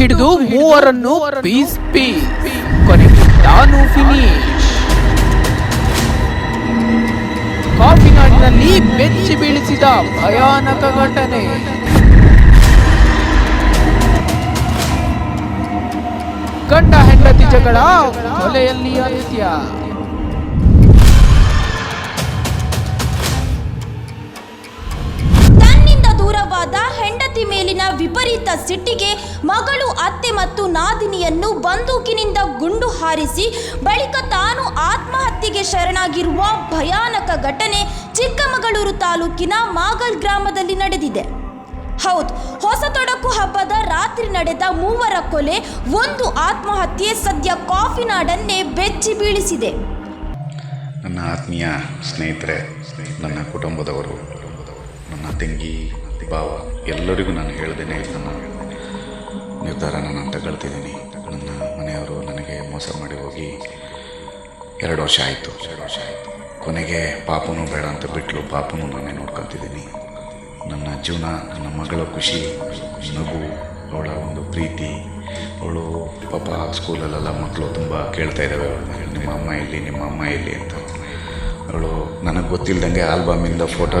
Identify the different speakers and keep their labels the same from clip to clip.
Speaker 1: ಹಿಡಿದು ಮೂವರನ್ನು ಪೀಸ್ ಕೊನೆಗೆ ತಾನು ಫಿನಿಶ್. ಕಾಫಿನಾಡಿನಲ್ಲಿ ಬೆಚ್ಚಿ ಬೀಳಿಸಿದ ಭಯಾನಕ ಘಟನೆ. ಗಂಡ ಹೆಂಡತಿ ಜಗಳ ಕೊಲೆಯಲ್ಲಿ ಅಂತ್ಯ.
Speaker 2: ತನ್ನಿಂದ ದೂರವಾದ ಹೆಂಡತಿ ಮೇಲಿನ ವಿಪರೀತ ಸಿಟ್ಟಿಗೆ ಮಗಳು ಅತ್ತೆ ಮತ್ತು ನಾದಿನಿಯನ್ನು ಬಂದೂಕಿನಿಂದ ಗುಂಡು ಹಾರಿಸಿ ಬಳಿಕ ತಾನು ಆತ್ಮಹತ್ಯೆಗೆ ಶರಣಾಗಿರುವ ಭಯಾನಕ ಘಟನೆ ಚಿಕ್ಕಮಗಳೂರು ತಾಲೂಕಿನ ಮಾಗಲ್ ಗ್ರಾಮದಲ್ಲಿ ನಡೆದಿದೆ. ಹೌದು, ಹೊಸತೊಡಕು ಹಬ್ಬದ ರಾತ್ರಿ ನಡೆದ ಮೂವರ ಕೊಲೆ, ಒಂದು ಆತ್ಮಹತ್ಯೆ ಸದ್ಯ ಕಾಫಿನಾಡನ್ನೇ ಬೆಚ್ಚಿ ಬೀಳಿಸಿದೆ.
Speaker 3: ನನ್ನ ಆತ್ಮೀಯ ಸ್ನೇಹಿತರೆ, ನನ್ನ ಕುಟುಂಬದವರು, ನನ್ನ ತಂಗಿ ಭಾವ ಎಲ್ಲರಿಗೂ ನಾನು ಹೇಳ್ದೇನೆ ನನ್ನ ನಿರ್ಧಾರನ ನಾನು ತಗೊಳ್ತಿದ್ದೀನಿ. ನನ್ನ ಮನೆಯವರು ನನಗೆ ಮೋಸ ಮಾಡಿ ಹೋಗಿ 2 ವರ್ಷ ಆಯಿತು. ಕೊನೆಗೆ ಪಾಪನೂ ಬೇಡ ಅಂತ ಬಿಟ್ಟಲು. ಪಾಪನೂ ನಾನೇ ನೋಡ್ಕೊತಿದ್ದೀನಿ. ನನ್ನ ಜೀವನ, ನನ್ನ ಮಗಳ ಖುಷಿ, ನಗು, ಅವಳ ಒಂದು ಪ್ರೀತಿ. ಅವಳು ಪಾಪ ಸ್ಕೂಲಲ್ಲೆಲ್ಲ ಮಕ್ಕಳು ತುಂಬ ಕೇಳ್ತಾ ಇದ್ದಾವೆ, ನಿಮ್ಮ ಅಮ್ಮ ಎಲ್ಲಿ, ನಿಮ್ಮ ಅಮ್ಮ ಎಲ್ಲಿ ಅಂತ. ಅವಳು ನನಗೆ ಗೊತ್ತಿಲ್ಲದಂಗೆ ಆಲ್ಬಮಿಂದ ಫೋಟೋ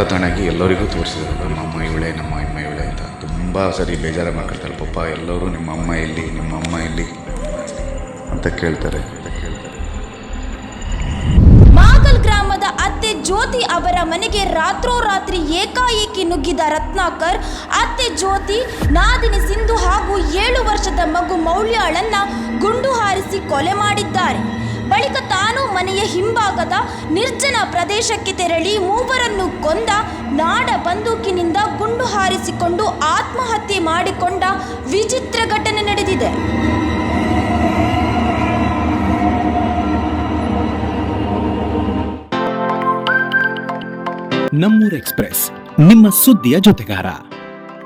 Speaker 3: ತಗೊಂಡಾಗಿ ಎಲ್ಲರಿಗೂ ತೋರಿಸಿದ್ರು, ನಮ್ಮ ಅಮ್ಮ ಇವಳೆ, ನಮ್ಮ ಅಮ್ಮ ಇವಳೆ ಅಂತ. ತುಂಬ ಸರಿ ಬೇಜಾರು ಮಾಡ್ಕೊಳ್ತಾರೆ. ಪಾಪ ಎಲ್ಲರೂ ನಿಮ್ಮ ಅಮ್ಮ ಎಲ್ಲಿ, ನಿಮ್ಮ ಅಮ್ಮ ಎಲ್ಲಿ ಅಂತ ಕೇಳ್ತಾರೆ.
Speaker 2: ಮಾಗಲ್ ಗ್ರಾಮದ ಅತ್ತೆ ಜ್ಯೋತಿ ಅವರ ಮನೆಗೆ ರಾತ್ರೋರಾತ್ರಿ ಏಕಾಏಕಿ ನುಗ್ಗಿದ ರತ್ನಾಕರ್, ಅತ್ತೆ ಜ್ಯೋತಿ, ನಾದಿನಿ ಸಿಂಧು ಹಾಗೂ 7 ವರ್ಷದ ಮಗು ಮೌಲ್ಯಾಳನ್ನ ಗುಂಡು ಹಾರಿಸಿ ಕೊಲೆ ಮಾಡಿದ್ದಾರೆ. ಬಳಿಕ ತಾನು ಮನೆಯ ಹಿಂಭಾಗದ ನಿರ್ಜನ ಪ್ರದೇಶಕ್ಕೆ ತೆರಳಿ ಮೂವರನ್ನು ಕೊಂದ ನಾಡ ಬಂದೂಕಿನಿಂದ ಗುಂಡು ಹಾರಿಸಿಕೊಂಡು ಆತ್ಮಹತ್ಯೆ ಮಾಡಿಕೊಂಡ ವಿಚಿತ್ರ ಘಟನೆ ನಡೆದಿದೆ.
Speaker 4: ನಮ್ಮೂರು ಎಕ್ಸ್‌ಪ್ರೆಸ್, ನಿಮ್ಮ ಸುದ್ದಿಯ ಜೊತೆಗಾರ.